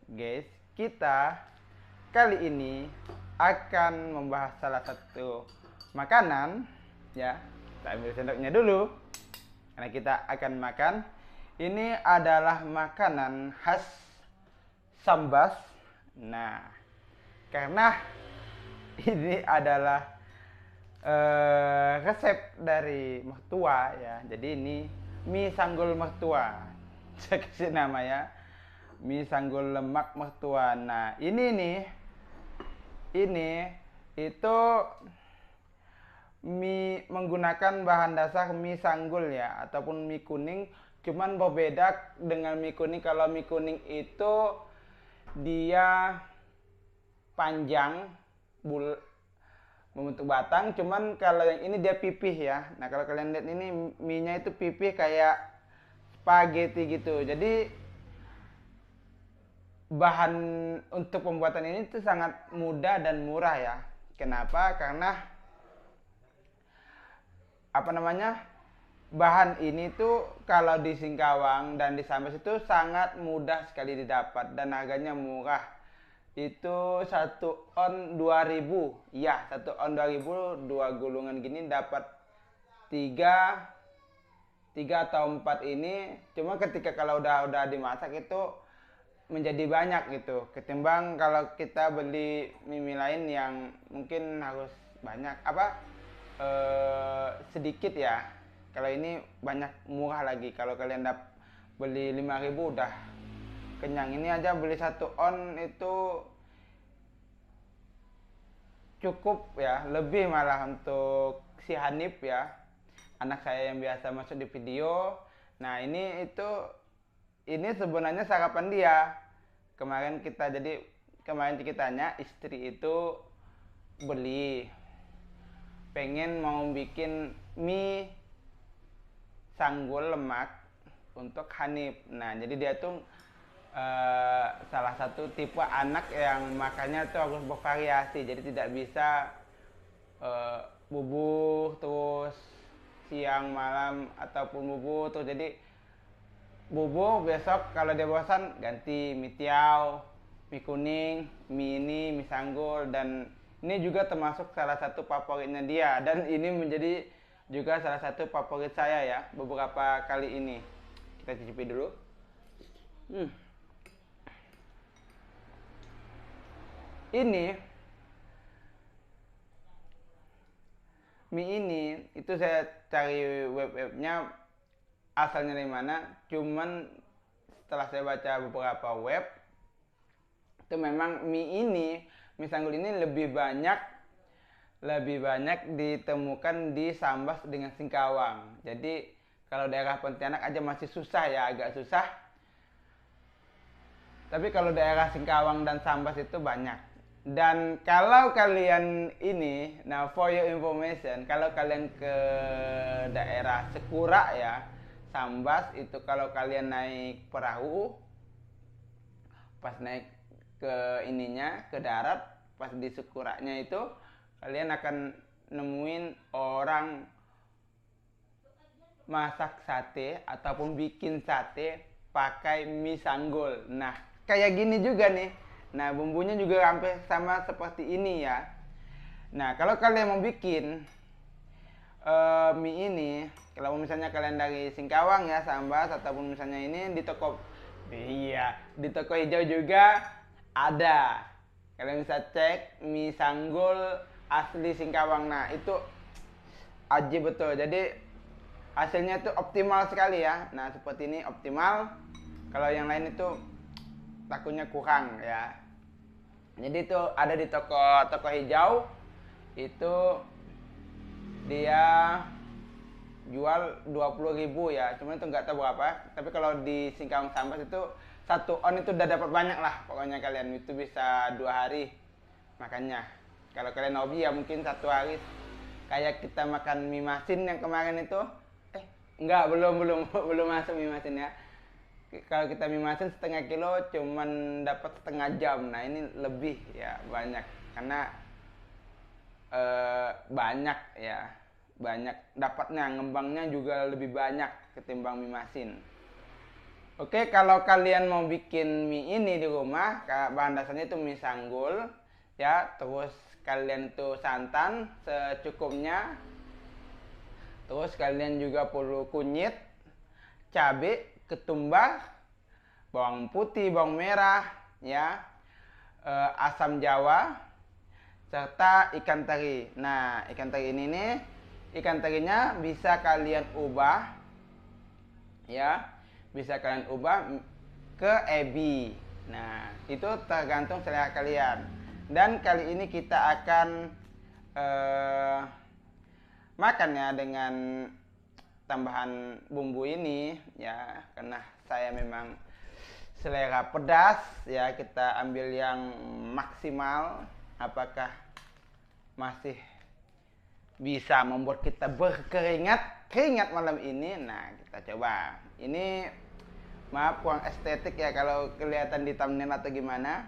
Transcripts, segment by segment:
Guys, kita kali ini akan membahas salah satu makanan ya. Kita ambil sendoknya dulu karena kita akan makan. Ini adalah makanan khas Sambas. Nah, karena ini adalah resep dari mertua ya. Jadi ini mie sanggul mertua. Saya kasih nama ya. Mie sanggul lemak mertua. Nah, ini itu mie menggunakan bahan dasar mie sanggul ya ataupun mie kuning, cuman berbeda dengan mie kuning. Kalau mie kuning itu dia panjang membentuk batang, cuman kalau yang ini dia pipih ya. Nah, kalau kalian lihat ini mie-nya itu pipih kayak spaghetti gitu. Jadi bahan untuk pembuatan ini tuh sangat mudah dan murah ya. Kenapa? Karena bahan ini tuh kalau di Singkawang dan di Sambas itu sangat mudah sekali didapat dan harganya murah. Itu 1 on 2000. Ya, 1 on 2000, 2 gulungan gini dapat 3 atau 4 ini. Cuma ketika kalau udah dimasak itu menjadi banyak gitu, ketimbang kalau kita beli mie lain yang mungkin harus banyak sedikit ya. Kalau ini banyak, murah lagi. Kalau kalian beli 5.000 udah kenyang. Ini aja beli 1 on itu cukup ya, lebih malah untuk si Hanif ya, anak saya yang biasa masuk di video. Nah, ini sebenarnya sarapan dia. Kemarin ceritanya istri itu pengen mau bikin mie sanggul lemak untuk Hanif. Nah, jadi dia tuh salah satu tipe anak yang makannya tuh harus bervariasi. Jadi tidak bisa bubur terus siang malam ataupun bubur terus. Jadi bubur, besok kalau dia bosan ganti mie tiaw, mie kuning, mie sanggul. Dan ini juga termasuk salah satu favoritnya dia, dan ini menjadi juga salah satu favorit saya ya beberapa kali ini. Kita cicipi dulu. Ini mie ini itu saya cari web-webnya asalnya dari mana. Cuman setelah saya baca beberapa web itu memang mie sanggul ini lebih banyak ditemukan di Sambas dengan Singkawang. Jadi kalau daerah Pontianak aja masih susah ya, agak susah. Tapi kalau daerah Singkawang dan Sambas itu banyak. Dan kalau kalian for your information, kalau kalian ke daerah Sekura ya, Sambas itu, kalau kalian naik perahu, pas naik ke darat, pas di Sekuranya itu kalian akan nemuin orang masak sate ataupun bikin sate pakai mie sanggul. Nah, kayak gini juga nih. Nah, bumbunya juga hampir sama seperti ini ya. Nah, kalau kalian mau bikin mie ini, kalau misalnya kalian dari Singkawang ya, Sambas, ataupun misalnya ini di toko hijau juga ada. Kalian bisa cek mie sanggul asli Singkawang. Nah, itu ajib betul. Jadi hasilnya itu optimal sekali ya. Nah, seperti ini optimal. Kalau yang lain itu takutnya kurang ya. Jadi itu ada di toko hijau itu dia jual 20.000 ya. Cuman itu nggak tahu berapa. Tapi kalau di Singkawang Sambas itu 1 on itu udah dapat banyak lah. Pokoknya kalian itu bisa 2 hari makannya. Kalau kalian hobi ya mungkin 1 hari. Kayak kita makan mie masin yang kemarin itu. Enggak, belum masuk mie masin ya. Kalau kita mie masin setengah kilo cuman dapat setengah jam. Nah, ini lebih ya, banyak. Karena banyak dapatnya, ngembangnya juga lebih banyak ketimbang mie masin. Oke, kalau kalian mau bikin mie ini di rumah, bahan dasarnya itu mie sanggul, ya. Terus kalian tuh santan secukupnya. Terus kalian juga perlu kunyit, cabai, ketumbar, bawang putih, bawang merah, ya, asam jawa, serta ikan teri. Nah, ikan teri ini nih, ikan terinya bisa kalian ubah, ya, bisa kalian ubah ke ebi. Nah, itu tergantung selera kalian. Dan kali ini kita akan makan ya dengan tambahan bumbu ini, ya, karena saya memang selera pedas, ya. Kita ambil yang maksimal. Apakah masih bisa membuat kita keringat malam ini? Nah, kita coba. Ini maaf kurang estetik ya kalau kelihatan di thumbnail atau gimana,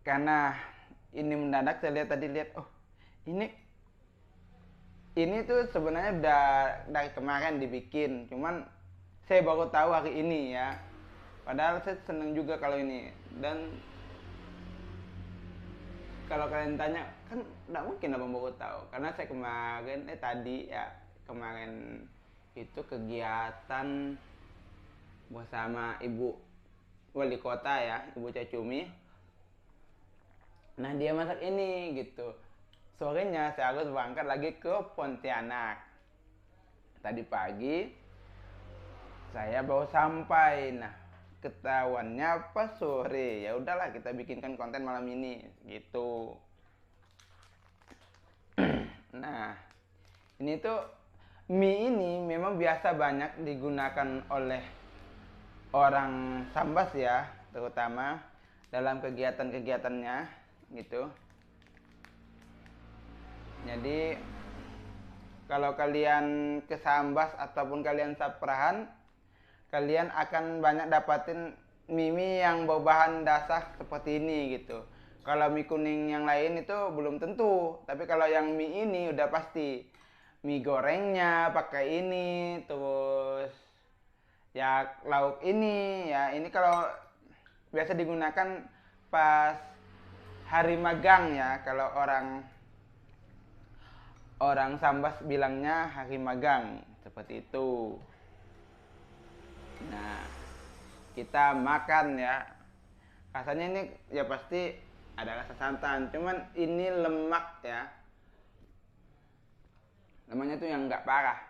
karena ini mendadak. Saya lihat tadi, oh, ini tuh sebenarnya udah dari kemarin dibikin, cuman saya baru tahu hari ini, ya. Padahal saya seneng juga kalau ini. Dan kalau kalian tanya, kan nggak mungkin abang baru tahu, karena saya kemarin itu kegiatan bersama ibu wali kota, ya, Ibu Cacumi. Nah, dia masak ini gitu. Sorenya saya harus berangkat lagi ke Pontianak. Tadi pagi saya baru sampai. Nah, ketahuannya pas sore. Ya udahlah, kita bikinkan konten malam ini gitu. Nah, ini tuh mie ini memang biasa banyak digunakan oleh orang Sambas, ya, terutama dalam kegiatan-kegiatannya gitu. Jadi kalau kalian ke Sambas ataupun kalian Saprahan, kalian akan banyak dapatin mie yang berbahan dasar seperti ini gitu. Kalau mie kuning yang lain itu belum tentu, tapi kalau yang mie ini udah pasti. Mie gorengnya pakai ini, terus ya lauk ini, ya, ini kalau biasa digunakan pas hari magang, ya. Kalau orang Sambas bilangnya hari magang, seperti itu. Nah, kita makan, ya. Rasanya ini ya pasti ada rasa santan, cuman ini lemak, ya. Lemaknya tuh yang nggak parah.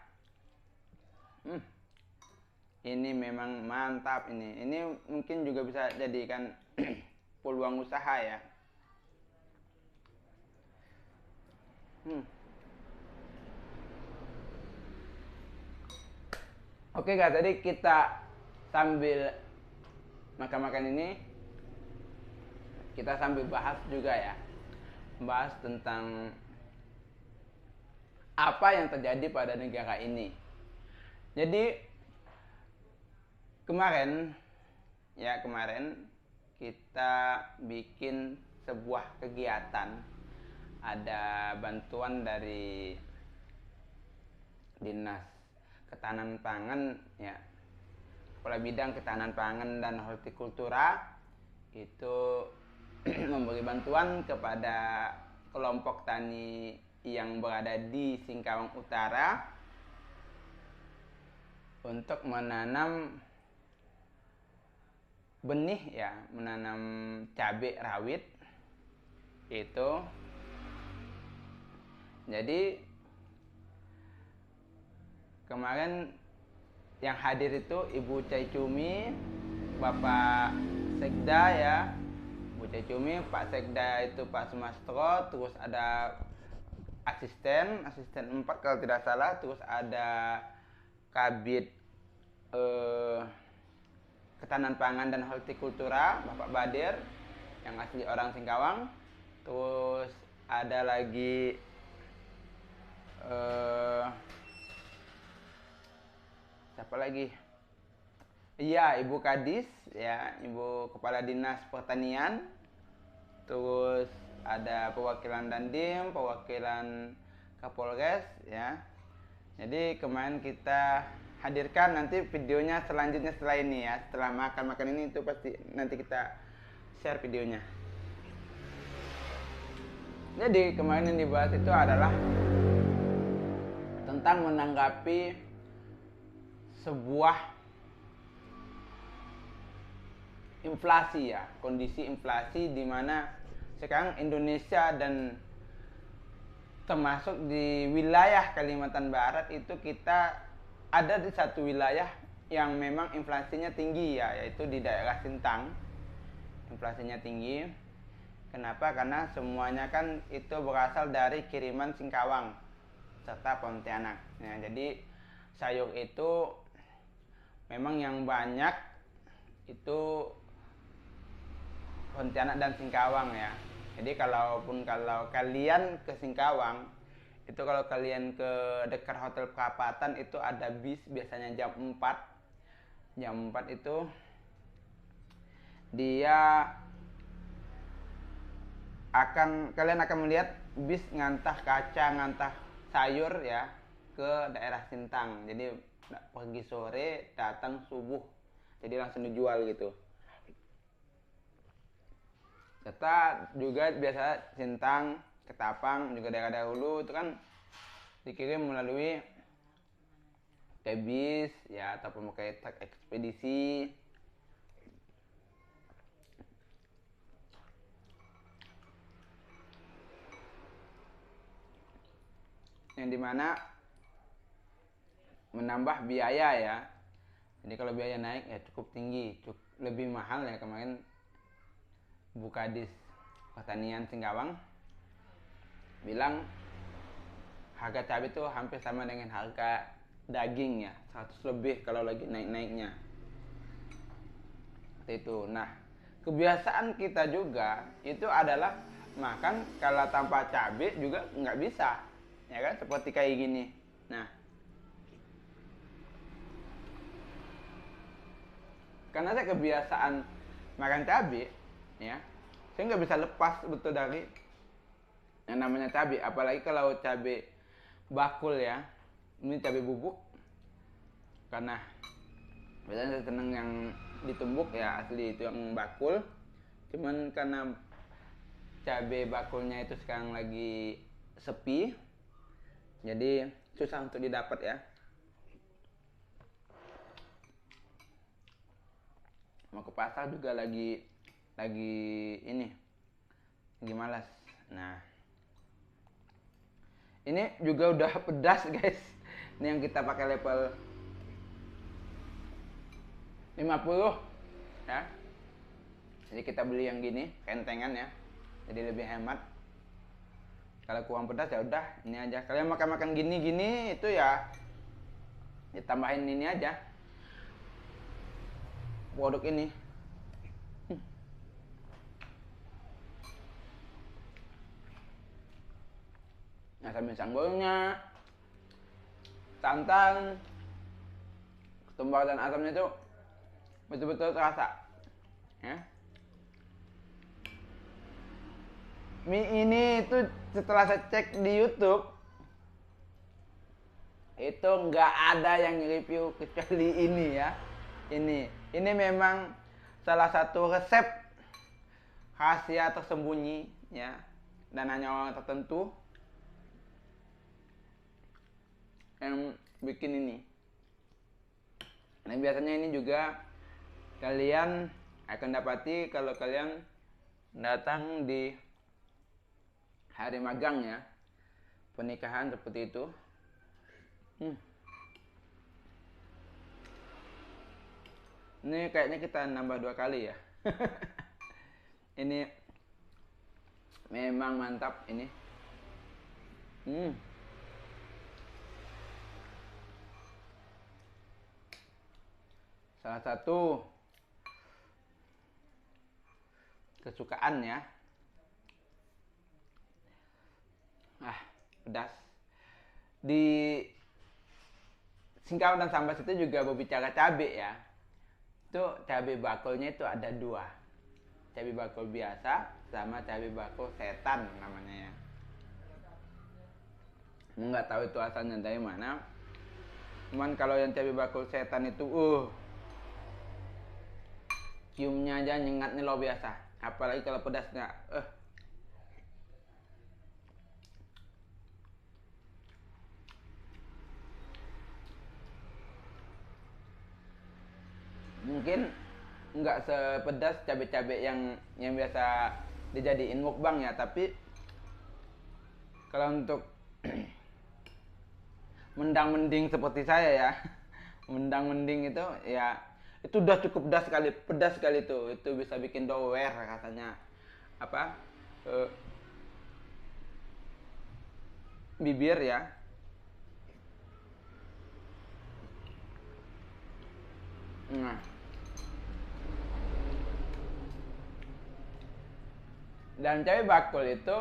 Ini memang mantap ini. Ini mungkin juga bisa jadikan peluang usaha, ya. Oke guys, tadi kita sambil makan-makan ini, kita sambil bahas juga, ya. Bahas tentang apa yang terjadi pada negara ini. Jadi kemarin kita bikin sebuah kegiatan. Ada bantuan dari Dinas Ketahanan Pangan, ya, Kepala Bidang Ketahanan Pangan dan Hortikultura itu memberi bantuan kepada kelompok tani yang berada di Singkawang Utara untuk menanam benih, ya, menanam cabai rawit itu. Jadi kemarin yang hadir itu Ibu Cacumi, Bapak Sekda, ya, Ibu Cacumi, Pak Sekda itu Pak Sumastro, terus ada asisten 4 kalau tidak salah, terus ada Kabid Ketahanan Pangan dan Hortikultura Bapak Badir yang asli orang Singkawang. Terus ada lagi siapa lagi? Iya, Ibu Kadis, ya, Ibu Kepala Dinas Pertanian. Terus ada perwakilan Dandim, perwakilan Kapolres, ya. Jadi kemarin kita hadirkan nanti videonya selanjutnya setelah ini ya. Setelah makan ini itu pasti nanti kita share videonya. Jadi kemarin yang dibahas itu adalah tentang menanggapi sebuah inflasi ya, kondisi inflasi di mana sekarang Indonesia dan termasuk di wilayah Kalimantan Barat itu kita ada di satu wilayah yang memang inflasinya tinggi ya, yaitu di daerah Sintang. Inflasinya tinggi. Kenapa? Karena semuanya kan itu berasal dari kiriman Singkawang serta Pontianak. Nah, jadi sayur itu memang yang banyak itu Pontianak dan Singkawang ya. Jadi kalau kalian ke Singkawang, itu kalau kalian ke dekat Hotel Perapatan itu ada bis biasanya jam 4. Jam 4 itu kalian akan melihat bis ngantah kaca, ngantah sayur ya ke daerah Sintang. Jadi pergi sore, datang subuh. Jadi langsung dijual gitu. Serta juga biasa Sintang, Ketapang, juga daerah dahulu itu kan dikirim melalui kayak bis ya ataupun pakai truk ekspedisi. Yang dimana menambah biaya ya. Jadi kalau biaya naik ya cukup tinggi, lebih mahal ya. Kemarin Bukadis Pertanian Singkawang bilang harga cabai itu hampir sama dengan harga daging ya, 100 lebih kalau lagi naik-naiknya. Seperti itu. Nah, kebiasaan kita juga itu adalah makan kalau tanpa cabai juga nggak bisa. Ya kan, seperti kayak gini. Nah, karena saya kebiasaan makan cabai ya, saya nggak bisa lepas betul dari yang namanya cabai. Apalagi kalau cabai bakul ya, ini cabai bubuk. Karena biasanya saya seneng yang ditumbuk ya, asli itu yang bakul. Cuman karena cabai bakulnya itu sekarang lagi sepi, jadi susah untuk didapat ya. Mau ke pasar juga lagi malas. Nah, ini juga udah pedas guys. Ini yang kita pakai level 50 ya. Jadi kita beli yang gini, kentengan ya. Jadi lebih hemat. Kalau kurang pedas ya udah ini aja. Kalian makan gini itu ya ditambahin ini aja. Produk ini. Nah, sambil sanggulnya, santan, ketumbar dan asamnya itu betul-betul terasa. Ya. Mie ini itu setelah saya cek di YouTube itu nggak ada yang review kecuali ini ya. Ini memang salah satu resep rahasia tersembunyi ya, dan hanya orang tertentu yang bikin ini. Nah, biasanya ini juga kalian akan dapati kalau kalian datang di hari magang ya, pernikahan seperti itu. Ini kayaknya kita nambah 2 kali ya. Ini memang mantap ini. Salah satu kesukaan ya. Pedas. Di Singkawang dan Sambas itu juga berbicara cabai ya. Itu cabai bakulnya itu ada 2. Cabai bakul biasa sama cabai bakul setan namanya ya. Nggak tahu itu asalnya dari mana. Cuman kalau yang cabai bakul setan itu ciumnya aja nyengatnya luar biasa, apalagi kalau pedasnya. Mungkin nggak sepedas cabai-cabai yang biasa dijadiin mukbang ya, tapi kalau untuk mendang-mending seperti saya ya, mendang-mending itu ya, itu udah cukup pedas sekali tuh, itu bisa bikin dower katanya apa, bibir ya. Nah, dan cabai bakul itu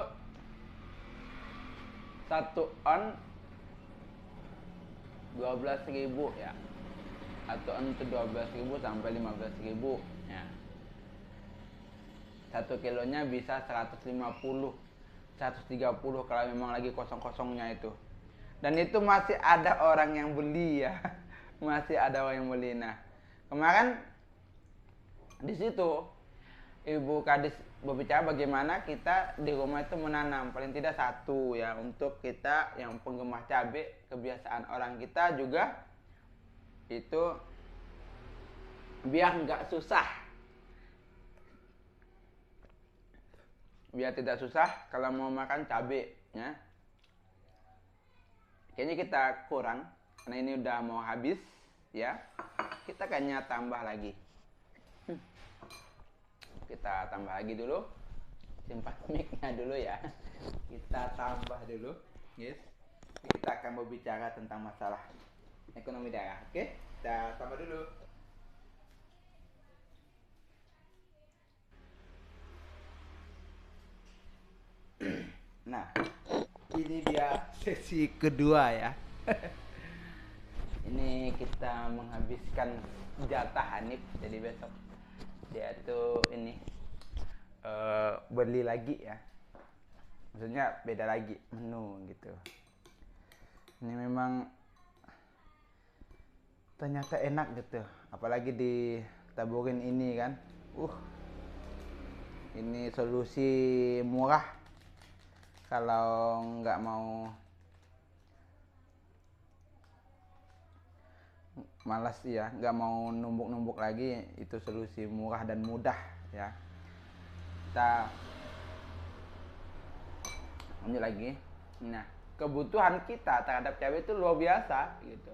1 on 12.000 ya, 1 on itu 12.000 sampai 15.000 ya. 1 kilonya bisa 150 130 kalau memang lagi kosong-kosongnya itu. Dan itu masih ada orang yang beli ya. Masih ada orang yang beli. Nah, kemarin di situ Ibu Kadis berbicara bagaimana kita di rumah itu menanam paling tidak satu ya, untuk kita yang penggemar cabai, kebiasaan orang kita juga itu biar nggak susah, biar tidak susah kalau mau makan cabai ya. Kayaknya kita kurang karena ini udah mau habis ya, kita kayaknya tambah lagi. Kita tambah lagi dulu, simpan mic-nya dulu ya, kita tambah dulu guys. Kita akan berbicara tentang masalah ekonomi daerah. Oke, kita tambah dulu. Nah, ini dia sesi kedua ya. Ini kita menghabiskan jatah Hanif, jadi besok dia tuh ini beli lagi ya, maksudnya beda lagi menu gitu. Ini memang ternyata enak gitu, apalagi ditaburin ini kan. Ini solusi murah kalau nggak mau malas ya, nggak mau numbuk-numbuk lagi, itu solusi murah dan mudah ya. Kita lanjut lagi. Nah, kebutuhan kita terhadap cabai itu luar biasa gitu.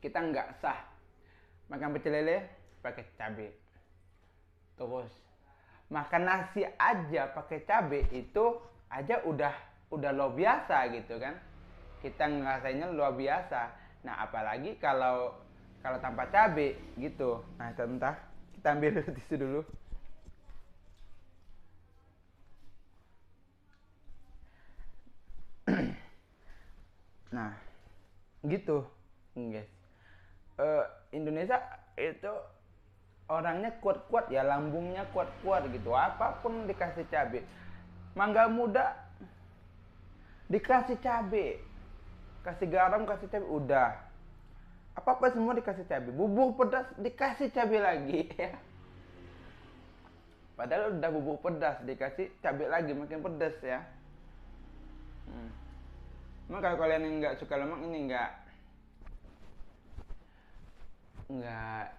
Kita nggak sah makan pecel lele pakai cabai, terus makan nasi aja pakai cabai itu aja udah luar biasa gitu kan, kita ngerasainnya luar biasa. Nah, apalagi kalau tanpa cabai gitu. Nah, sebentar kita ambil tisu dulu. Nah, gitu guys. Indonesia itu orangnya kuat-kuat ya, lambungnya kuat-kuat gitu, apapun dikasih cabai. Mangga muda dikasih cabai, kasih garam, kasih cabai, udah apa-apa semua dikasih cabai. Bubur pedas dikasih cabai lagi ya, padahal udah bubur pedas dikasih cabai lagi makin pedas ya. Emang kalau kalian yang nggak suka lemak ini nggak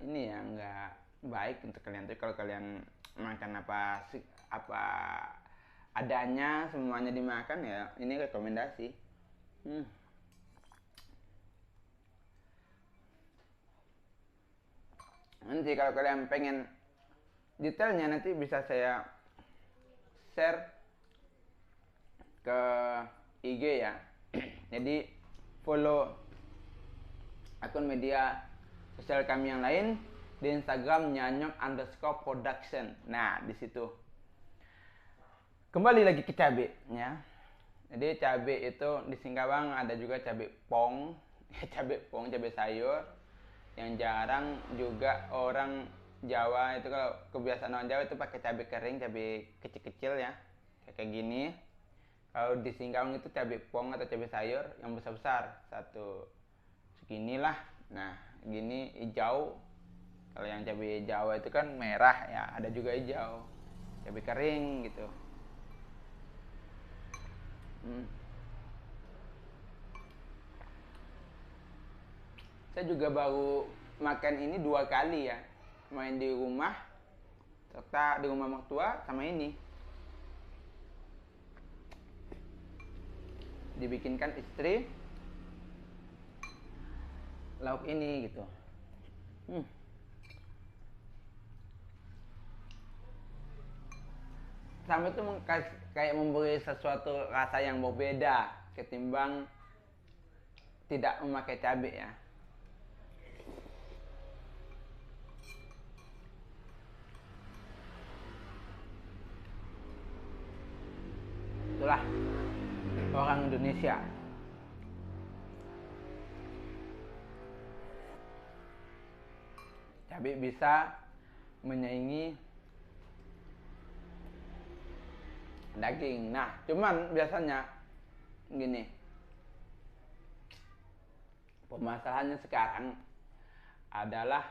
ini ya, nggak baik untuk kalian tuh kalau kalian makan apa adanya, semuanya dimakan ya, ini rekomendasi. Nanti kalau kalian pengen detailnya nanti bisa saya share ke IG ya. Jadi follow akun media sosial kami yang lain di Instagram nyanyok_production. Nah, di situ. Kembali lagi ke cabai ya. Jadi cabai itu di Singkawang ada juga cabai pong, cabai pong, cabai sayur. Yang jarang juga orang Jawa itu, kalau kebiasaan orang Jawa itu pakai cabai kering, cabai kecil-kecil ya, kayak gini. Kalau di Singkawang itu cabai pong atau cabai sayur yang besar-besar satu. seginilah. Nah, gini hijau. Kalau yang cabai Jawa itu kan merah ya, ada juga hijau. Cabai kering gitu. Saya juga baru makan ini 2 kali ya. Main di rumah, serta di rumah mertua sama ini. Dibikinkan istri lauk ini gitu. Sama itu kayak memberi sesuatu rasa yang berbeda ketimbang tidak memakai cabai ya. Itulah orang Indonesia. Cabai bisa menyaingi daging. Nah, cuman biasanya gini. Permasalahannya sekarang adalah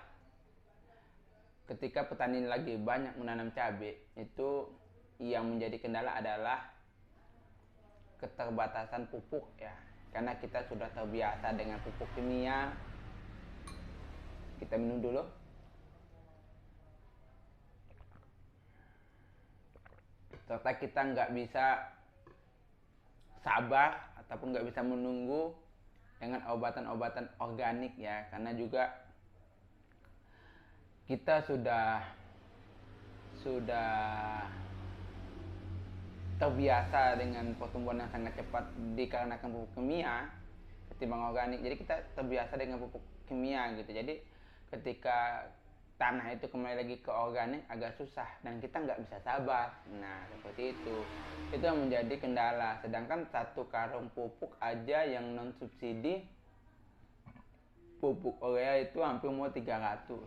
ketika petani lagi banyak menanam cabai, itu yang menjadi kendala adalah keterbatasan pupuk ya. Karena kita sudah terbiasa dengan pupuk kimia. Kita minum dulu. Serta kita nggak bisa sabar ataupun nggak bisa menunggu dengan obatan-obatan organik ya, karena juga kita sudah terbiasa dengan pertumbuhan yang sangat cepat dikarenakan pupuk kimia ketimbang organik. Jadi kita terbiasa dengan pupuk kimia gitu. Jadi ketika tanah itu kembali lagi ke organik agak susah dan kita nggak bisa sabar. Nah, seperti itu yang menjadi kendala. Sedangkan 1 karung pupuk aja yang non subsidi, pupuk urea itu hampir mau 300.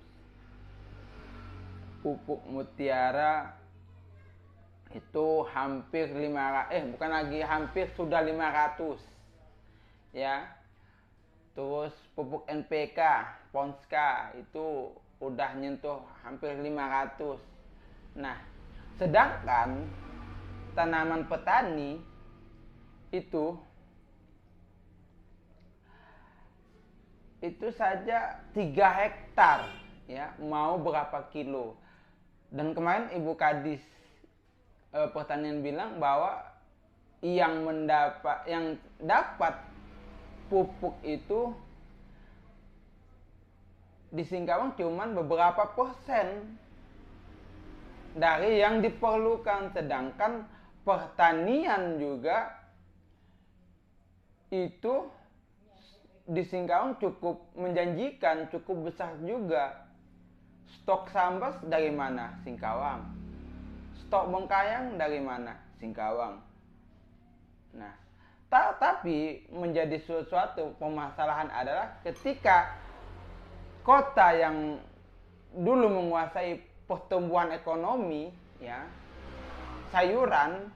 Pupuk mutiara itu hampir 500, bukan lagi hampir, sudah 500 ya. Terus pupuk NPK, Ponska itu udah nyentuh hampir 500. Nah, sedangkan tanaman petani itu saja 3 hektar ya, mau berapa kilo. Dan kemarin Ibu Kadis Pertanian bilang bahwa yang dapat pupuk itu di Singkawang cuman beberapa persen dari yang diperlukan. Sedangkan pertanian juga itu di Singkawang cukup menjanjikan, cukup besar juga. Stok sambas dari mana? Singkawang. Stok bengkayang dari mana? Singkawang. Nah, tapi menjadi sesuatu permasalahan adalah ketika kota yang dulu menguasai pertumbuhan ekonomi ya, sayuran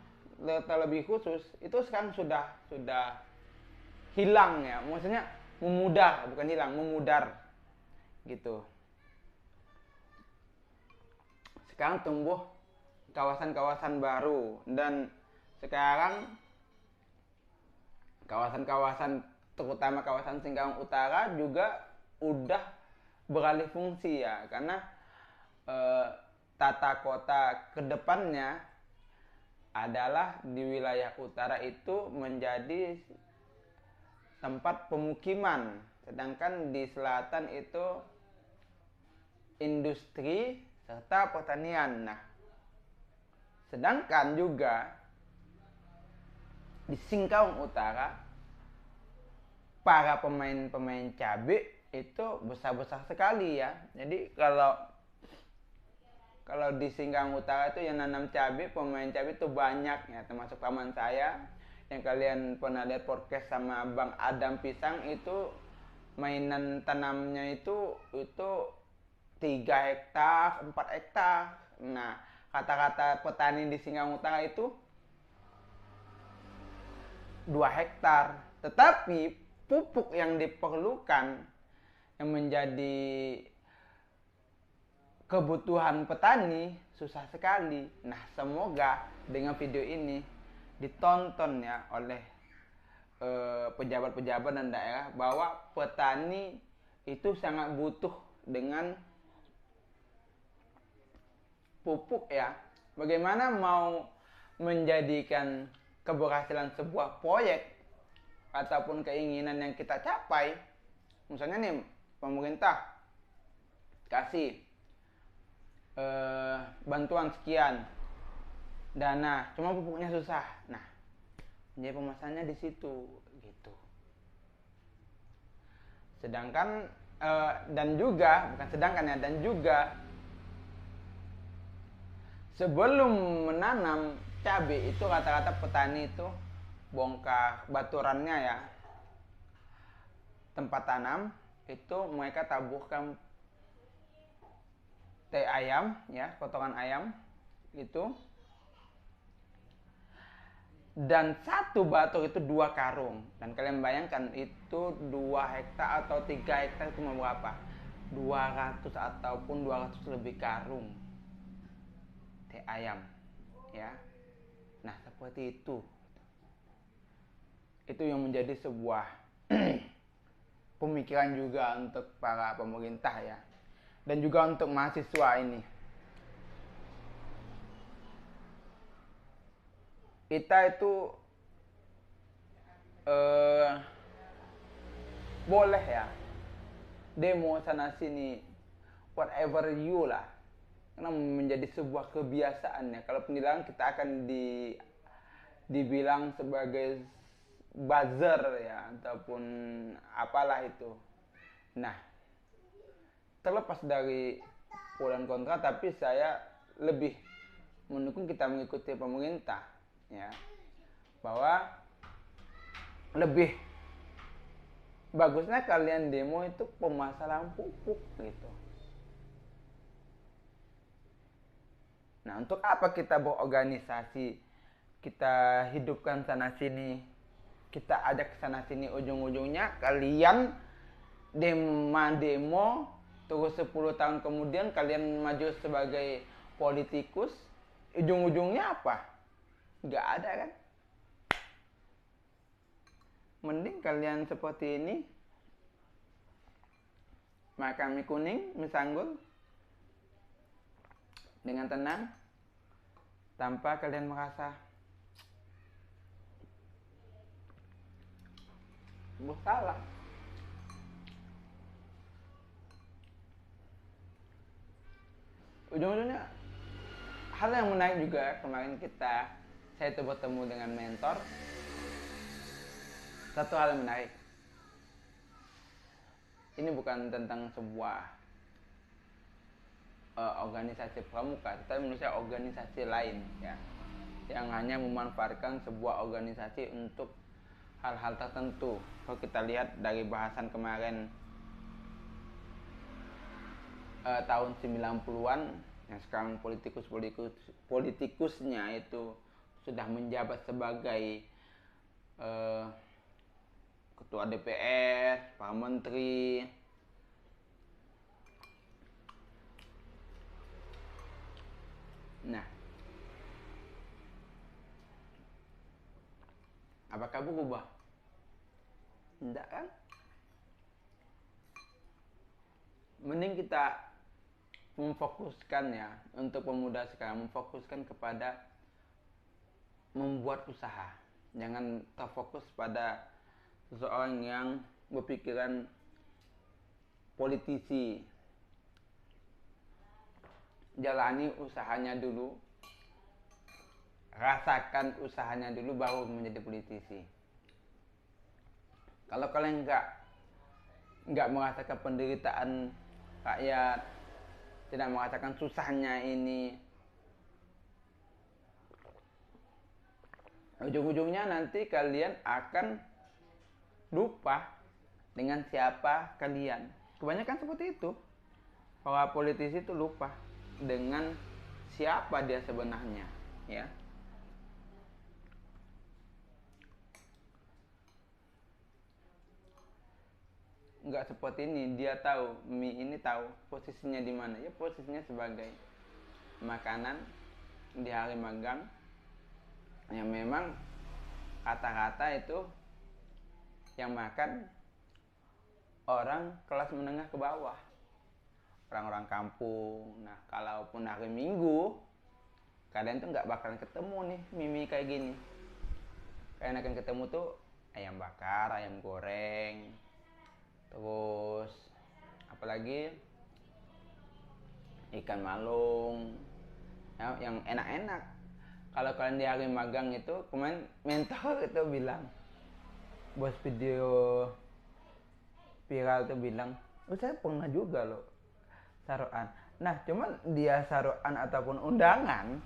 terlebih khusus, itu sekarang sudah hilang ya. Maksudnya memudar, bukan hilang, memudar gitu. Sekarang tumbuh kawasan-kawasan baru, dan sekarang kawasan-kawasan, terutama kawasan Singkawang Utara juga udah beralih fungsi ya, karena tata kota kedepannya adalah di wilayah utara itu menjadi tempat pemukiman, sedangkan di selatan itu industri serta pertanian. Nah, sedangkan juga di Singkawang Utara para pemain cabai itu besar-besar sekali ya. Jadi kalau di Singkawang Utara itu yang nanam cabai, pemain cabai itu banyak ya, termasuk paman saya. Yang kalian pernah lihat podcast sama Bang Adam Pisang, itu mainan tanamnya itu 3 hektar, 4 hektar. Nah, kata-kata petani di Singkawang Utara itu 2 hektar. Tetapi pupuk yang diperlukan yang menjadi kebutuhan petani susah sekali. Nah, semoga dengan video ini ditonton ya oleh pejabat-pejabat dan daerah bahwa petani itu sangat butuh dengan pupuk ya. Bagaimana mau menjadikan keberhasilan sebuah proyek ataupun keinginan yang kita capai, misalnya nih pemerintah kasih bantuan sekian dana, cuma pupuknya susah. Nah, jadi pemasarannya di situ gitu. Sedangkan dan juga sebelum menanam cabai itu rata-rata petani itu bongkar baturannya ya, tempat tanam itu mereka taburkan teh ayam ya, kotoran ayam itu, dan satu batur itu 2 karung. Dan kalian bayangkan itu 2 hektar atau 3 hektar cuma berapa, 200 ataupun 200 lebih karung teh ayam ya. Nah, seperti itu yang menjadi sebuah pemikiran juga untuk para pemerintah ya, dan juga untuk mahasiswa ini. Kita itu boleh ya demo sana sini, whatever you lah, karena menjadi sebuah kebiasaan ya. Kalau penilangan kita akan dibilang sebagai buzzer ya, ataupun apalah itu. Nah, terlepas dari pro dan kontra, tapi saya lebih mendukung kita mengikuti pemerintah ya, bahwa lebih bagusnya kalian demo itu permasalahan pupuk gitu. Nah, untuk apa kita berorganisasi, kita hidupkan sana sini, kita ajak sana sini, ujung-ujungnya kalian demo terus 10 tahun kemudian kalian maju sebagai politikus, ujung-ujungnya apa? Nggak ada kan? Mending kalian seperti ini, makan mie kuning, mie sanggul dengan tenang, tanpa kalian merasa bersalah. Ujung-ujungnya hal yang menarik juga, kemarin saya itu bertemu dengan mentor. Satu hal yang menarik, ini bukan tentang sebuah organisasi pramuka, tetapi menurut saya organisasi lain ya, yang hanya memanfaatkan sebuah organisasi untuk hal-hal tertentu. Kalau kita lihat dari bahasan kemarin tahun 90-an, yang sekarang politikusnya itu sudah menjabat sebagai ketua DPR, para menteri. Nah, apakah berubah? Tidak kan? Mending kita memfokuskan ya, untuk pemuda sekarang memfokuskan kepada membuat usaha. Jangan terfokus pada seseorang yang berpikiran politisi. Jalani usahanya dulu, rasakan usahanya dulu, baru menjadi politisi. Kalau kalian nggak merasakan penderitaan rakyat, tidak merasakan susahnya ini, ujung-ujungnya nanti kalian akan lupa dengan siapa kalian. Kebanyakan seperti itu. Para politisi itu lupa dengan siapa dia sebenarnya, ya. nggak seperti ini. Dia tahu mie ini, tahu posisinya di mana. Ya posisinya sebagai makanan di hari magang yang memang kata-kata itu yang makan orang kelas menengah ke bawah, orang-orang kampung. Nah, kalaupun hari Minggu, kalian tuh nggak bakalan ketemu nih mie kayak gini. Kalian akan ketemu tuh ayam bakar, ayam goreng, terus apalagi ikan malung, ya, yang enak-enak. Kalau kalian di hari magang itu, kemarin mentor itu bilang, bos video viral tuh bilang, oh saya pernah juga loh saruan. Nah cuman dia saruan ataupun undangan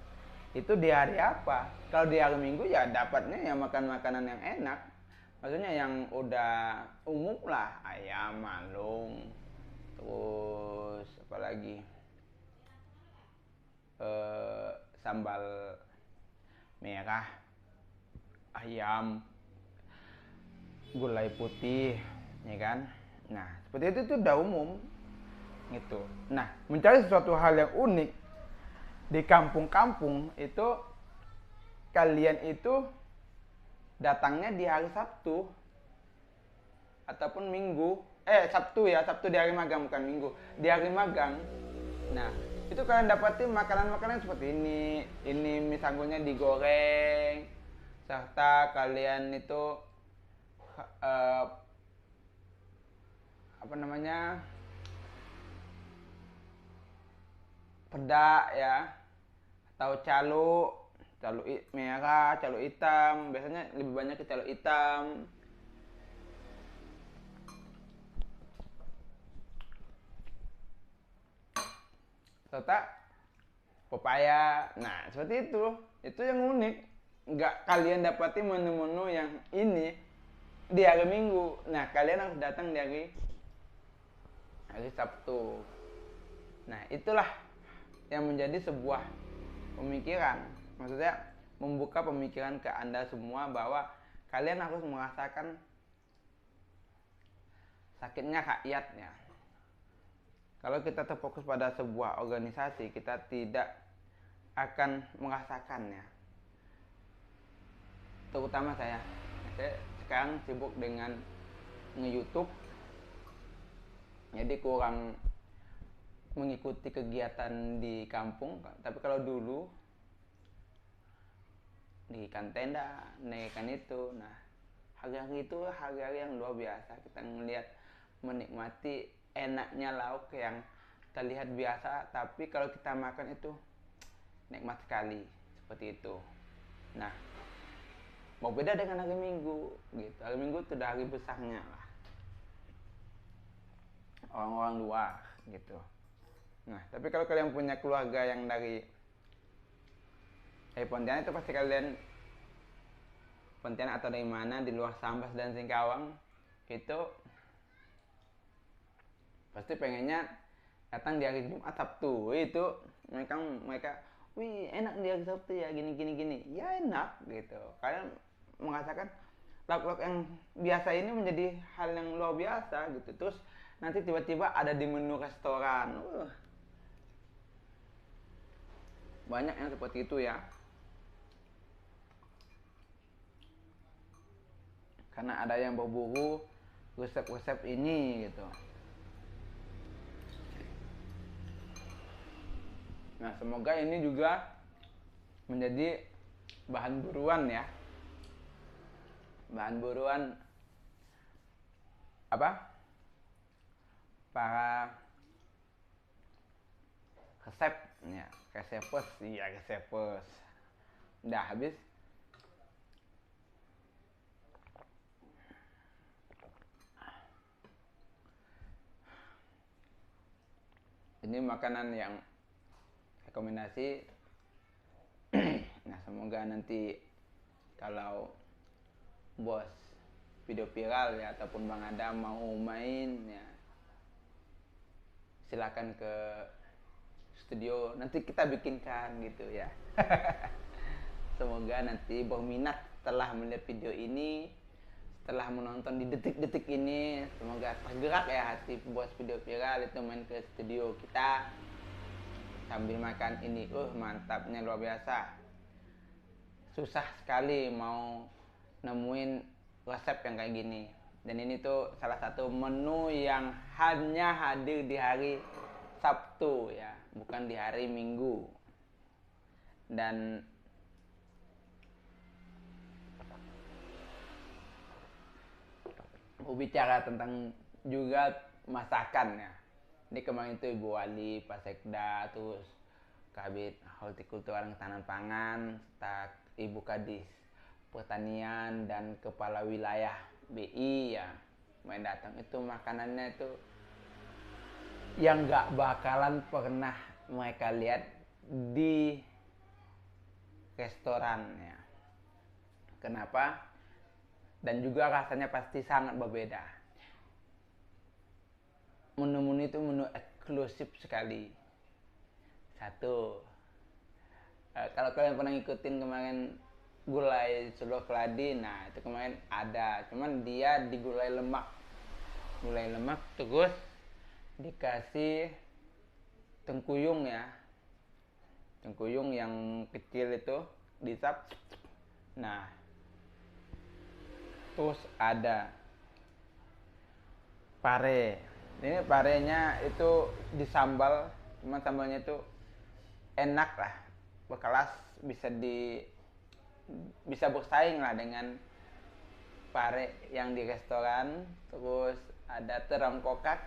itu di hari apa? Kalau di hari Minggu ya dapatnya ya makan makanan yang enak, maksudnya yang udah umum lah, ayam malung, terus apalagi sambal merah, ayam, gulai putih, ya kan? Nah, seperti itu tuh udah umum gitu. Nah, mencari sesuatu hal yang unik di kampung-kampung itu, kalian itu datangnya di hari Sabtu ataupun Minggu. Sabtu ya, Sabtu di hari magang, bukan Minggu. Di hari magang. Nah, itu kalian dapatin makanan-makanan seperti ini. Ini misalnya digoreng, serta kalian itu apa namanya, pedak ya, atau calo merah, calo hitam. Biasanya lebih banyak ke calo hitam. Serta pepaya. Nah, seperti itu. Itu yang unik. Nggak kalian dapati menu-menu yang ini di hari Minggu. Nah, kalian harus datang di hari Sabtu. Nah, itulah yang menjadi sebuah pemikiran. Maksudnya membuka pemikiran ke Anda semua bahwa kalian harus merasakan sakitnya rakyatnya. Kalau kita terfokus pada sebuah organisasi, kita tidak akan merasakannya. Terutama saya sekarang sibuk dengan nge-YouTube, jadi kurang mengikuti kegiatan di kampung. Tapi kalau dulu naikkan tenda, naikkan itu, nah hari-hari itu hari-hari yang luar biasa. Kita ngelihat, menikmati enaknya lauk yang terlihat biasa, tapi kalau kita makan itu nikmat sekali, seperti itu. Nah, mau beda dengan hari Minggu gitu. Hari Minggu itu udah hari besarnya lah, orang-orang luar gitu. Nah, tapi kalau kalian punya keluarga yang dari Pontianak, itu pasti kalian Pontianak atau dari mana di luar Sambas dan Singkawang, itu pasti pengennya datang di hari Jumat, Sabtu. Itu mereka wih enak di hari Sabtu ya, gini ya, enak gitu. Kalian merasakan lauk-lauk yang biasa ini menjadi hal yang luar biasa gitu. Terus nanti tiba-tiba ada di menu restoran, banyak yang seperti itu ya, karena ada yang berburu resep-resep ini gitu. Nah, semoga ini juga menjadi bahan buruan ya. Bahan buruan apa? Para resep ya, resepers. Iya, resepers. Udah habis. Ini makanan yang rekomendasi. Nah, semoga nanti kalau bos video viral ya ataupun Bang Adam mau main ya, silakan ke studio, nanti kita bikinkan gitu ya. Semoga nanti berminat setelah melihat video ini, telah menonton di detik-detik ini. Semoga tergerak ya hati bos video viral itu main ke studio kita sambil makan ini. Mantapnya luar biasa. Susah sekali mau nemuin resep yang kayak gini. Dan ini tuh salah satu menu yang hanya hadir di hari Sabtu ya, bukan di hari Minggu. Dan bicara tentang juga masakan ya. Ini kemarin itu Ibu Wali, Pak Sekda, terus Kabid Hortikultura Ketahanan Pangan, serta Ibu Kadis Pertanian dan Kepala Wilayah BI ya main datang. Itu makanannya itu yang nggak bakalan pernah mereka lihat di restoran ya. Kenapa? Dan juga rasanya pasti sangat berbeda. Menu-menu itu menu eksklusif sekali. Satu, kalau kalian pernah ngikutin kemarin gulai Solo Keladi, nah itu kemarin ada, cuman dia di gulai lemak terus dikasih tengkuyung ya, tengkuyung yang kecil itu disap. Nah terus ada pare. Ini parenya itu disambal, cuman sambalnya itu enak lah, berkelas, bisa bersaing lah dengan pare yang di restoran. Terus ada terong kokak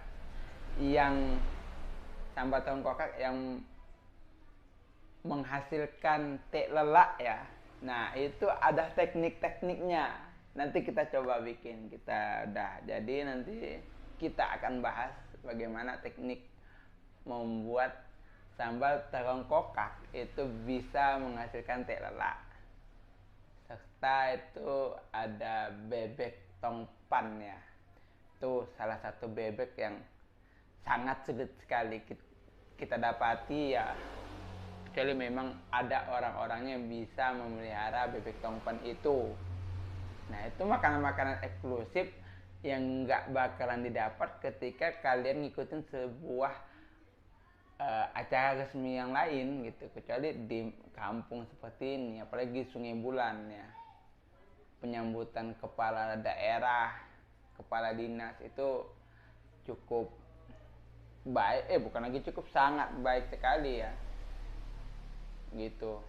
yang sambal terong kokak yang menghasilkan teh lelak ya. Nah itu ada teknik-tekniknya. Nanti kita coba bikin, jadi nanti kita akan bahas bagaimana teknik membuat sambal terong kokak itu bisa menghasilkan teh lelak. Serta itu ada bebek tongpan ya. Itu salah satu bebek yang sangat sulit sekali kita dapati ya. Kecuali memang ada orang-orangnya yang bisa memelihara bebek tongpan itu. Nah itu makanan-makanan eksklusif yang nggak bakalan didapat ketika kalian ngikutin sebuah acara resmi yang lain gitu, kecuali di kampung seperti ini, apalagi Sungai Bulan ya. Penyambutan kepala daerah, kepala dinas itu cukup baik, bukan lagi cukup, sangat baik sekali ya gitu,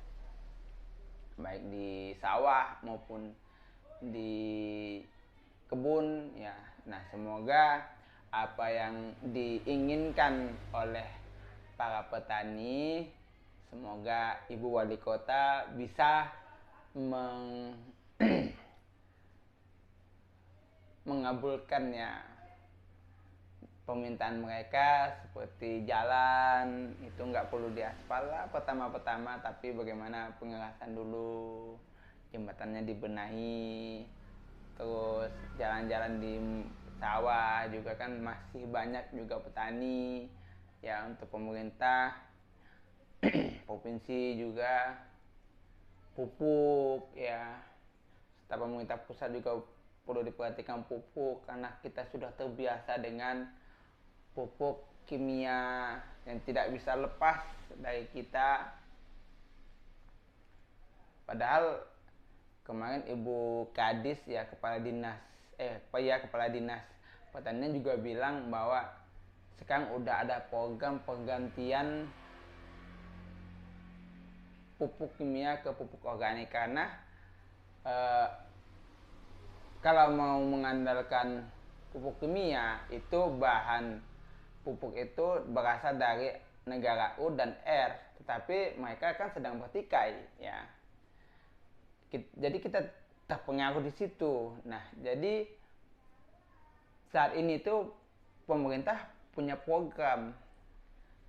baik di sawah maupun di kebun ya. Nah semoga apa yang diinginkan oleh para petani, semoga Ibu Wali Kota bisa mengabulkannya permintaan mereka, seperti jalan itu nggak perlu diaspal lah pertama-tama, tapi bagaimana pengerasan dulu, jembatannya dibenahi. Terus jalan-jalan di sawah juga kan masih banyak juga petani ya. Untuk pemerintah provinsi juga pupuk ya, serta pemerintah pusat juga perlu diperhatikan pupuk, karena kita sudah terbiasa dengan pupuk kimia yang tidak bisa lepas dari kita. Padahal kemarin Ibu Kadis ya, kepala dinas pertanian juga bilang bahwa sekarang udah ada program penggantian pupuk kimia ke pupuk organik, karena kalau mau mengandalkan pupuk kimia itu bahan pupuk itu berasal dari negara U dan R, tetapi mereka kan sedang bertikai ya. Jadi kita terpengaruh di situ. Nah, jadi saat ini tuh pemerintah punya program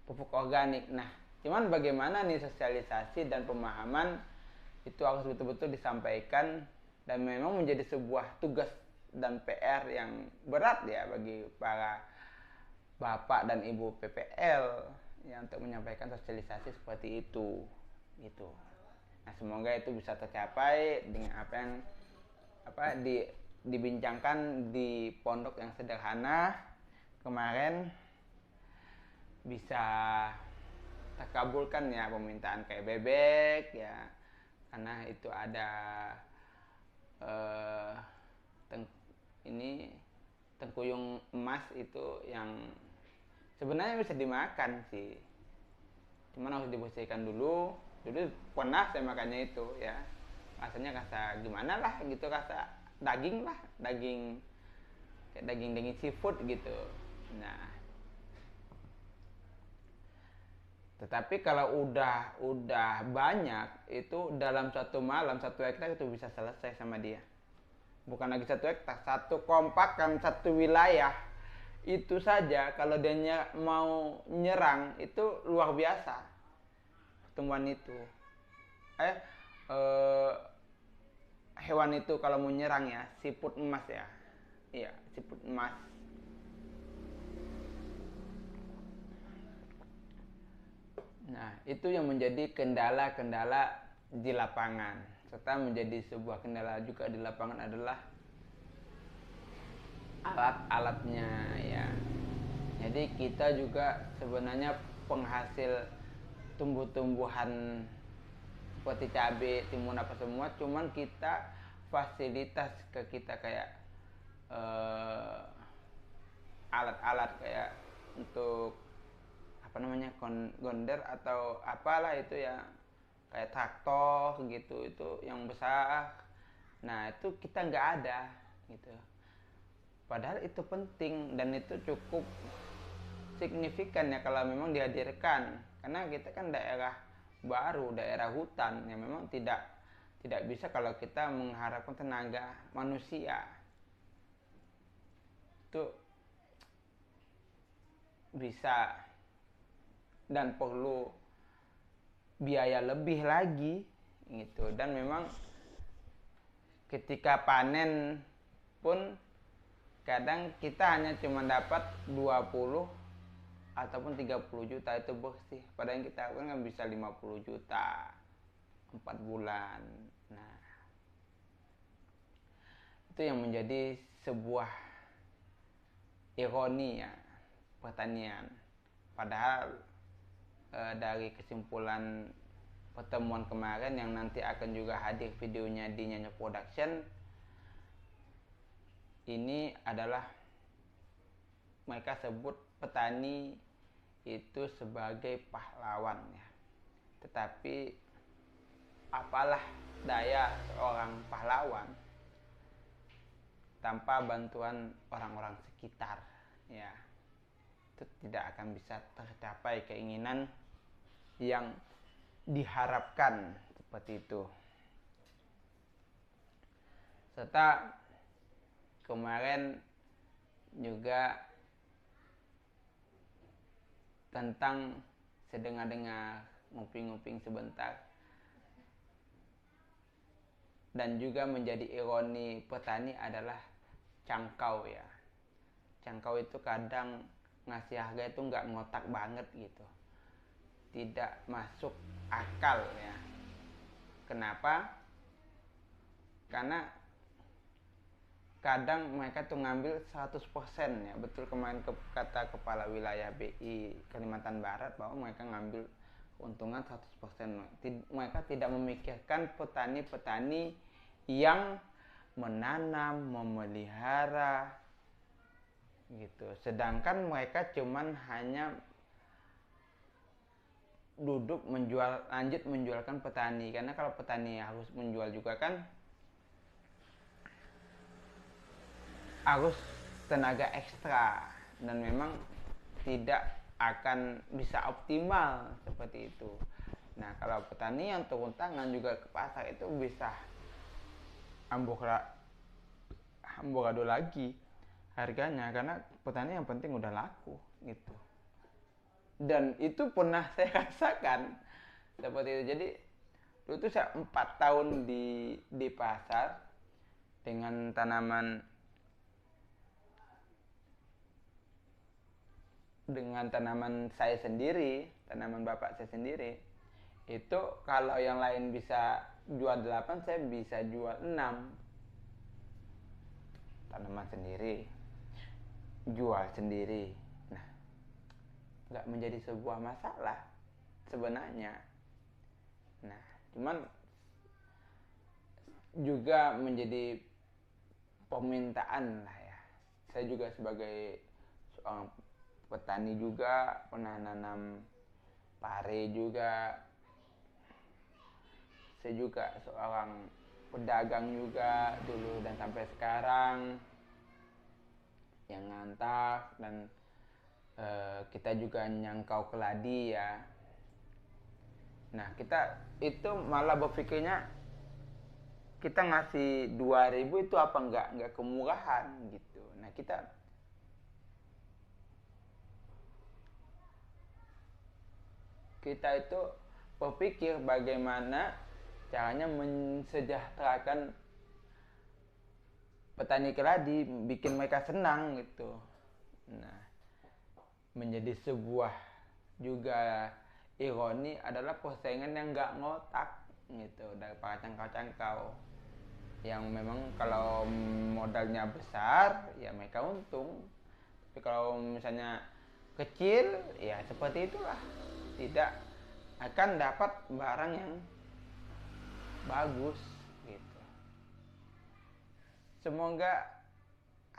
pupuk organik. Nah, cuman bagaimana nih sosialisasi dan pemahaman itu harus betul-betul disampaikan, dan memang menjadi sebuah tugas dan PR yang berat ya bagi para Bapak dan Ibu PPL yang untuk menyampaikan sosialisasi seperti itu gitu. Nah semoga itu bisa tercapai dengan apa yang dibincangkan di pondok yang sederhana kemarin bisa terkabulkan ya permintaan kayak bebek ya, karena itu ada eh, ini tengkuyung emas itu yang sebenarnya bisa dimakan sih, cuman harus dibersihkan dulu. Dulu pernah saya makannya itu ya, rasanya rasa gimana lah gitu, rasa daging lah, daging kayak daging seafood gitu. Nah, tetapi kalau udah banyak itu dalam satu malam 1 hektar itu bisa selesai sama dia. Bukan lagi 1 hektar, satu kompak kan, satu wilayah itu saja kalau dia mau nyerang itu luar biasa pertumbuhan itu. Eh, eh hewan itu kalau mau nyerang ya, siput emas ya. Iya, siput emas. Nah, itu yang menjadi kendala-kendala di lapangan. Serta menjadi sebuah kendala juga di lapangan adalah alat-alatnya ya. Jadi kita juga sebenarnya penghasil tumbuh-tumbuhan seperti cabai, timun apa semua, cuman kita fasilitas ke kita kayak alat-alat kayak untuk apa namanya gonder atau apalah itu ya, kayak traktor gitu, itu yang besar. Nah itu kita nggak ada gitu, padahal itu penting dan itu cukup signifikan ya kalau memang dihadirkan, karena kita kan daerah baru, daerah hutan yang memang tidak bisa kalau kita mengharapkan tenaga manusia itu bisa dan perlu biaya lebih lagi gitu. Dan memang ketika panen pun kadang kita hanya cuma dapat 20 ataupun 30 juta itu bersih, padahal kita kan bisa 50 juta 4 bulan. Nah itu yang menjadi sebuah ironi ya pertanian. Padahal dari kesimpulan pertemuan kemarin yang nanti akan juga hadir videonya di Nyanyo Production, ini adalah mereka sebut petani itu sebagai pahlawan ya. Tetapi apalah daya seorang pahlawan tanpa bantuan orang-orang sekitar ya, itu tidak akan bisa tercapai keinginan yang diharapkan seperti itu. Serta kemarin juga tentang sedengar-dengar, nguping-nguping sebentar, dan juga menjadi ironi petani adalah cangkau ya. Cangkau itu kadang ngasih harga itu nggak ngotak banget gitu, tidak masuk akal ya. Kenapa? Karena kadang mereka tuh ngambil 100% ya. Betul kemarin kata kepala wilayah BI Kalimantan Barat bahwa mereka ngambil keuntungan 100%. Mereka tidak memikirkan petani-petani yang menanam, memelihara gitu. Sedangkan mereka cuman hanya duduk lanjut menjualkan petani, karena kalau petani harus menjual juga kan harus tenaga ekstra dan memang tidak akan bisa optimal seperti itu. Nah kalau petani yang turun tangan juga ke pasar itu bisa amburadul lagi harganya, karena petani yang penting udah laku gitu. Dan itu pernah saya rasakan seperti itu. Jadi dulu tuh saya 4 tahun di pasar dengan tanaman saya sendiri, tanaman bapak saya sendiri. Itu kalau yang lain bisa jual 8, saya bisa jual 6. tanaman sendiri, jual sendiri. Nah, nggak menjadi sebuah masalah sebenarnya. Nah, cuman juga menjadi permintaan lah ya. Saya juga sebagai seorang petani juga pernah nanam pare juga. Saya juga seorang pedagang juga dulu dan sampai sekarang yang ngantap, dan kita juga nyangkau keladi ya. Nah, kita itu malah berpikirnya kita ngasih 2.000 itu apa enggak kemurahan gitu. Nah, kita itu berpikir bagaimana caranya mensejahterakan petani keladi, bikin mereka senang gitu. Nah, menjadi sebuah juga ironi adalah persaingan yang nggak ngotak gitu dari para cangkau-cangkau yang memang kalau modalnya besar ya mereka untung, tapi kalau misalnya kecil ya seperti itulah, tidak akan dapat barang yang bagus gitu. Semoga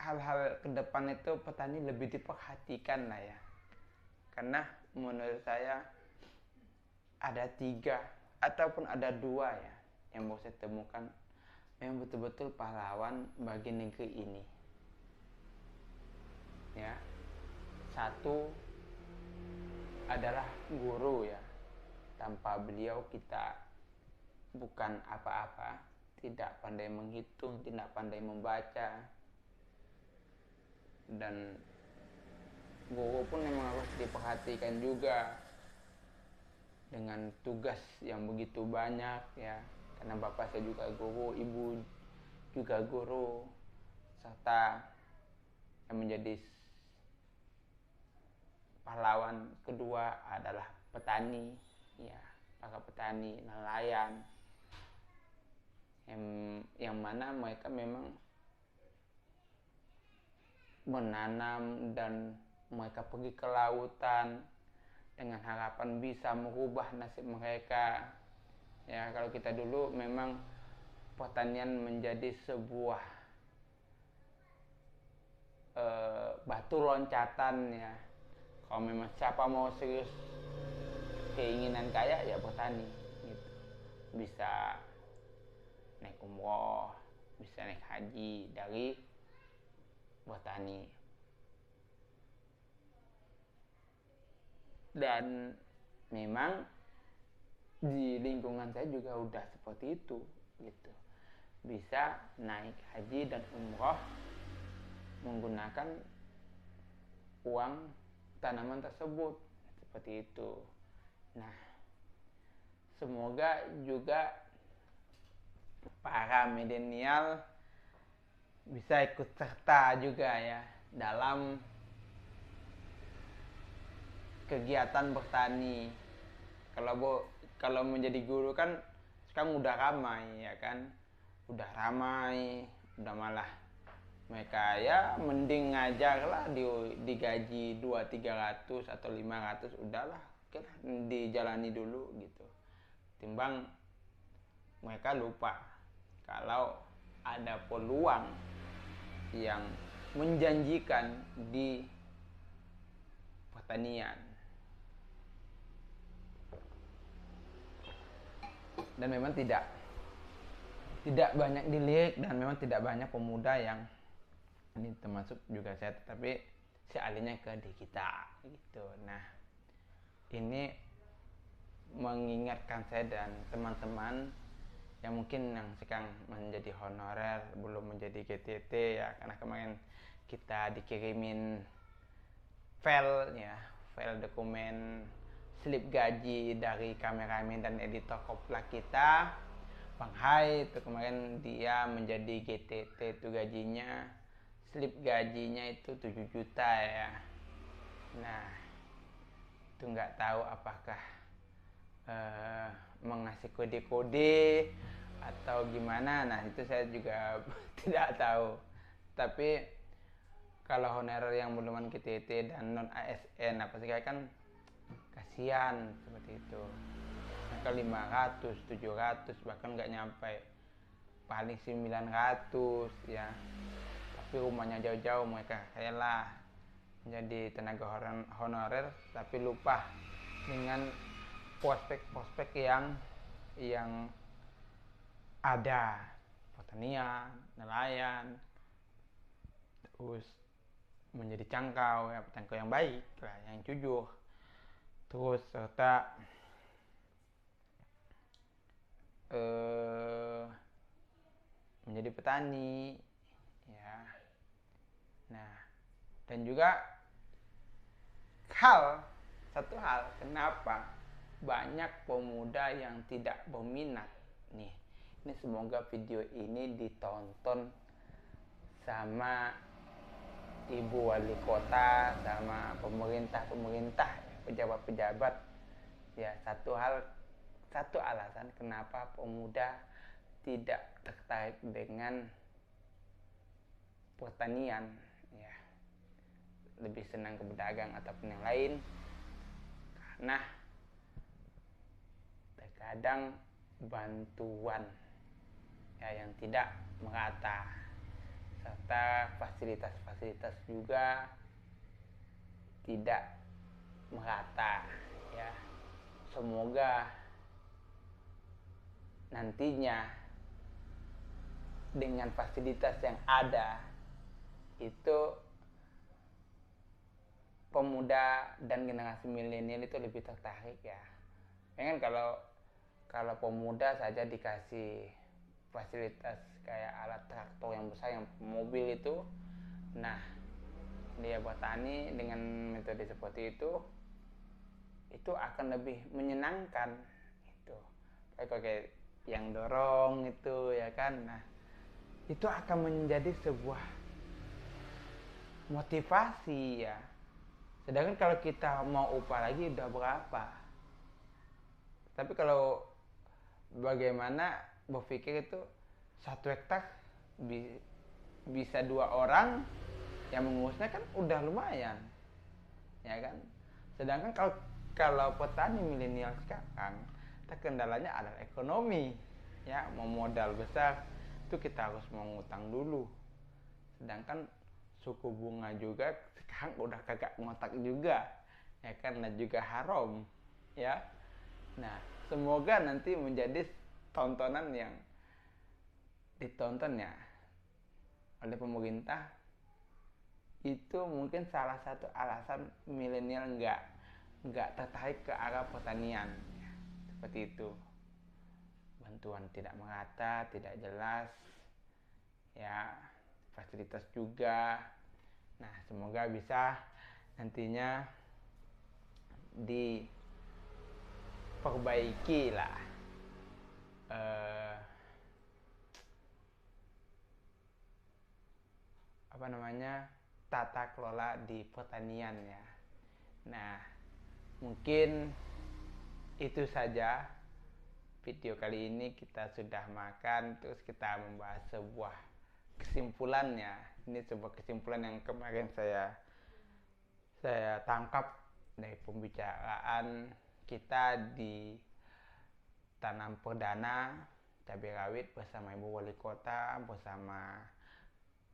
hal-hal ke depan itu petani lebih diperhatikan lah ya, karena menurut saya ada 3 ataupun ada 2 ya yang mau saya temukan yang betul-betul pahlawan bagi negeri ini ya. Satu adalah guru ya, tanpa beliau kita bukan apa-apa, tidak pandai menghitung, tidak pandai membaca, dan guru pun memang harus diperhatikan juga dengan tugas yang begitu banyak ya, karena bapak saya juga guru, ibu juga guru, serta yang menjadi pahlawan kedua adalah petani ya, para petani nelayan yang mana mereka memang menanam dan mereka pergi ke lautan dengan harapan bisa merubah nasib mereka ya. Kalau kita dulu memang pertanian menjadi sebuah batu loncatan ya. Kalau memang siapa mau serius keinginan kaya ya petani gitu. Bisa naik umroh, bisa naik haji dari petani. Dan memang di lingkungan saya juga udah seperti itu gitu, bisa naik haji dan umroh menggunakan uang tanaman tersebut seperti itu. Nah, semoga juga para milenial bisa ikut serta juga ya dalam kegiatan bertani. Kalau menjadi guru kan sekarang udah ramai ya kan, udah ramai, udah malah mereka ya mending ngajar lah digaji 200-300 atau 500, udahlah kan dijalani dulu gitu, timbang mereka lupa kalau ada peluang yang menjanjikan di pertanian. Dan memang tidak banyak dilirik, dan memang tidak banyak pemuda yang, ini termasuk juga saya, tapi sealihnya ke digital gitu. Nah, ini mengingatkan saya dan teman-teman yang mungkin yang sekarang menjadi honorer, belum menjadi GTT ya, karena kemarin kita dikirimin file dokumen slip gaji dari kameramen dan editor kopla kita, Bang Hai. Itu kemarin dia menjadi GTT, itu gajinya, slip gajinya itu 7 juta ya. Nah, itu nggak tahu apakah mengasih kode-kode atau gimana. Nah, itu saya juga tidak tahu. Tapi kalau honorer yang belum KTT dan non ASN apa sih kan kasihan seperti itu. Mereka 500, 700 bahkan nggak nyampe, paling 900 ya. Tapi rumahnya jauh-jauh, mereka rela menjadi tenaga honorer tapi lupa dengan prospek-prospek yang ada, pertanian, nelayan, terus menjadi cangkau ya, cangkau yang baik lah, yang jujur, terus serta menjadi petani ya. Nah, dan juga satu hal kenapa banyak pemuda yang tidak berminat nih, ini semoga video ini ditonton sama ibu wali kota, sama pemerintah, pejabat-pejabat ya. Satu alasan kenapa pemuda tidak tertarik dengan pertanian ya, lebih senang ke berdagang ataupun yang lain, karena terkadang bantuan ya yang tidak merata, serta fasilitas-fasilitas juga tidak merata ya. Semoga nantinya dengan fasilitas yang ada itu pemuda dan generasi milenial itu lebih tertarik ya. Kan kalau pemuda saja dikasih fasilitas kayak alat traktor yang besar, yang mobil itu, nah dia bertani dengan metode seperti itu akan lebih menyenangkan itu. Kayak yang dorong itu ya kan. Nah, itu akan menjadi sebuah motivasi ya. Sedangkan kalau kita mau upah lagi udah berapa. Tapi kalau bagaimana berpikir itu 1 hektar bisa 2 orang yang mengurusnya kan udah lumayan ya kan. Sedangkan kalau petani milenial sekarang kendalanya adalah ekonomi ya. Mau modal besar itu kita harus mengutang dulu, sedangkan suku bunga juga sekarang udah kagak ngotak juga ya kan, dan juga haram ya. Nah, semoga nanti menjadi tontonan yang ditonton ya oleh pemerintah. Itu mungkin salah satu alasan milenial nggak tertarik ke arah pertanian ya, seperti itu. Bantuan tidak merata, tidak jelas ya, fasilitas juga. Nah, semoga bisa nantinya diperbaiki lah tata kelola di pertanian ya. Nah, mungkin itu saja video kali ini. Kita sudah makan, terus kita membahas sebuah kesimpulannya. Ini sebuah kesimpulan yang kemarin saya tangkap dari pembicaraan kita di tanam perdana cabai rawit bersama Ibu Wali Kota, bersama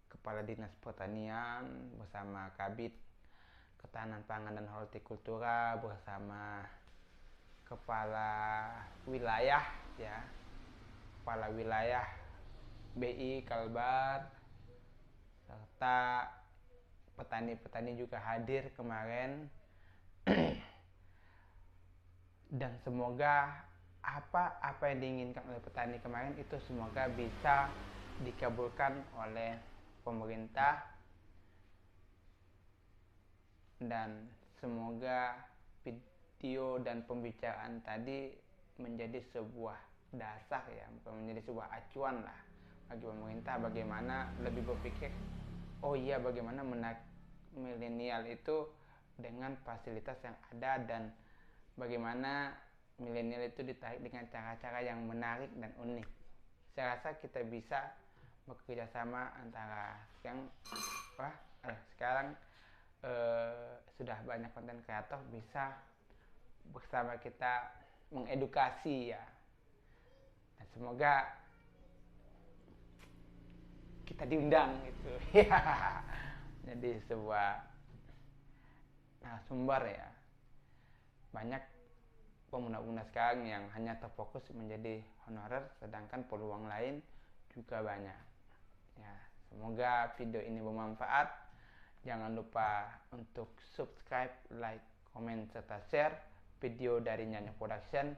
Kepala Dinas Pertanian, bersama Kabid Ketahanan Pangan dan Hortikultura, bersama Kepala Wilayah ya, Kepala Wilayah BI Kalbar, serta petani-petani juga hadir kemarin. Dan semoga apa yang diinginkan oleh petani kemarin itu semoga bisa dikabulkan oleh pemerintah, dan semoga video dan pembicaraan tadi menjadi sebuah dasar ya, menjadi sebuah acuan lah bagi pemerintah, bagaimana lebih berpikir, oh iya, bagaimana menarik milenial itu dengan fasilitas yang ada, dan bagaimana milenial itu ditarik dengan cara-cara yang menarik dan unik. Saya rasa kita bisa bekerja sama antara sekarang sudah banyak konten kreator bisa bersama kita mengedukasi ya. Dan semoga kita diundang gitu. Jadi sebuah narasumber ya. Banyak pemuda-pemuda sekarang yang hanya terfokus menjadi honorer, sedangkan peluang lain juga banyak. Ya, semoga video ini bermanfaat. Jangan lupa untuk subscribe, like, komen, serta share video dari Nyanyo Production.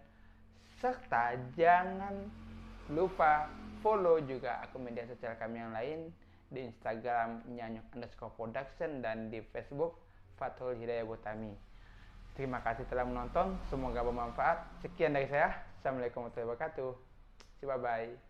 Serta jangan lupa follow juga akun media sosial kami yang lain di Instagram Nyanyo_production dan di Facebook Fathul Hidayah Butami. Terima kasih telah menonton, semoga bermanfaat. Sekian dari saya. Assalamualaikum warahmatullahi wabarakatuh. Bye bye.